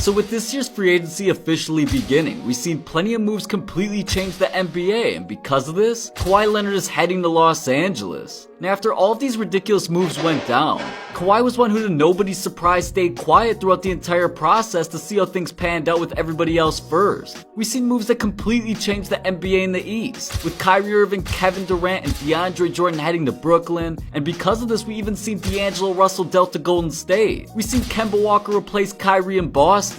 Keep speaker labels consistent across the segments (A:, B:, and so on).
A: So with this year's free agency officially beginning, we've seen plenty of moves completely change the NBA, and because of this, Kawhi Leonard is heading to Los Angeles. Now after all of these ridiculous moves went down, Kawhi was one who to nobody's surprise stayed quiet throughout the entire process to see how things panned out with everybody else first. We've seen moves that completely changed the NBA in the East, with Kyrie Irving, Kevin Durant, and DeAndre Jordan heading to Brooklyn, and because of this we even seen D'Angelo Russell dealt to Golden State. We've seen Kemba Walker replace Kyrie in Boston,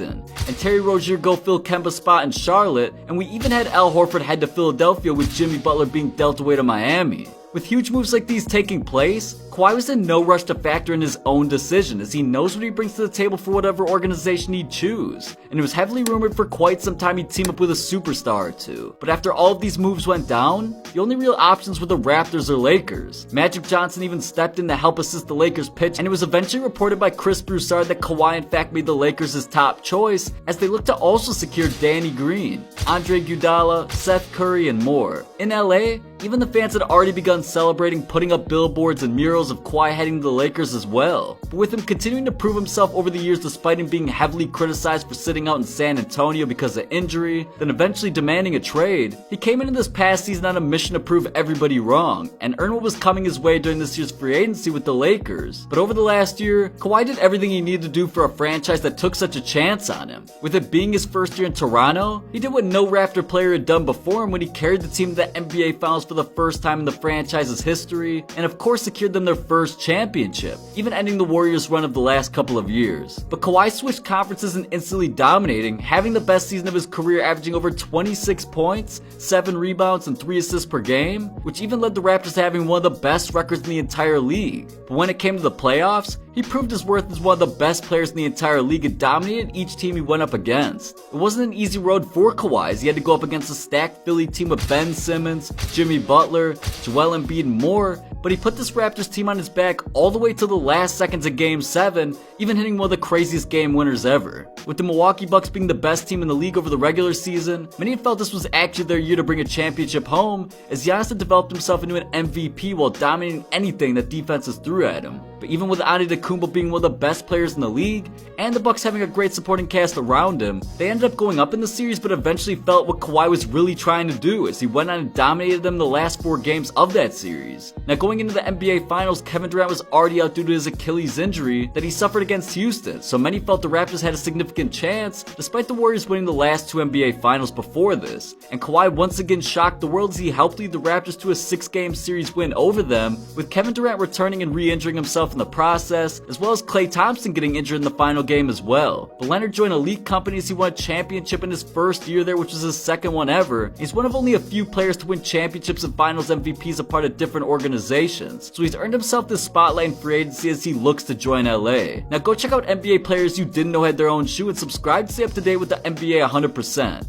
A: and Terry Rozier go fill Kemba's spot in Charlotte, and we even had Al Horford head to Philadelphia with Jimmy Butler being dealt away to Miami. With huge moves like these taking place, Kawhi was in no rush to factor in his own decision, as he knows what he brings to the table for whatever organization he'd choose, and it was heavily rumored for quite some time he'd team up with a superstar or two. But after all of these moves went down, the only real options were the Raptors or Lakers. Magic Johnson even stepped in to help assist the Lakers pitch, and it was eventually reported by Chris Broussard that Kawhi in fact made the Lakers his top choice, as they looked to also secure Danny Green, Andre Iguodala, Seth Curry, and more. In LA, even the fans had already begun celebrating, putting up billboards and murals of Kawhi heading to the Lakers as well. But with him continuing to prove himself over the years despite him being heavily criticized for sitting out in San Antonio because of injury, then eventually demanding a trade, he came into this past season on a mission to prove everybody wrong, and earn what was coming his way during this year's free agency with the Lakers. But over the last year, Kawhi did everything he needed to do for a franchise that took such a chance on him. With it being his first year in Toronto, he did what no Raptor player had done before him when he carried the team to the NBA Finals for the first time in the franchise's history, and of course secured them their first championship, even ending the Warriors' run of the last couple of years. But Kawhi switched conferences and instantly dominating, having the best season of his career, averaging over 26 points, 7 rebounds, and 3 assists per game, which even led the Raptors to having one of the best records in the entire league. But when it came to the playoffs, he proved his worth as one of the best players in the entire league and dominated each team he went up against. It wasn't an easy road for Kawhi, as he had to go up against a stacked Philly team with Ben Simmons, Jimmy Butler, Joel Embiid, and more, but he put this Raptors team on his back all the way to the last seconds of Game 7, even hitting one of the craziest game winners ever. With the Milwaukee Bucks being the best team in the league over the regular season, many had felt this was actually their year to bring a championship home, as Giannis had developed himself into an MVP while dominating anything that defenses threw at him. But even with Antetokounmpo being one of the best players in the league, and the Bucks having a great supporting cast around him, they ended up going up in the series but eventually felt what Kawhi was really trying to do, as he went on and dominated them the last 4 games of that series. Now going into the NBA Finals, Kevin Durant was already out due to his Achilles injury that he suffered against Houston, so many felt the Raptors had a significant chance, despite the Warriors winning the last 2 NBA Finals before this. And Kawhi once again shocked the world as he helped lead the Raptors to a 6-game series win over them, with Kevin Durant returning and re-injuring himself in the process, as well as Klay Thompson getting injured in the final game as well. But Leonard joined elite company as he won a championship in his first year there, which was his second one ever. He's one of only a few players to win championships and finals MVPs a part of different organizations, so he's earned himself this spotlight in free agency as he looks to join LA. Now go check out NBA players you didn't know had their own shoe and subscribe to stay up to date with the NBA 100%.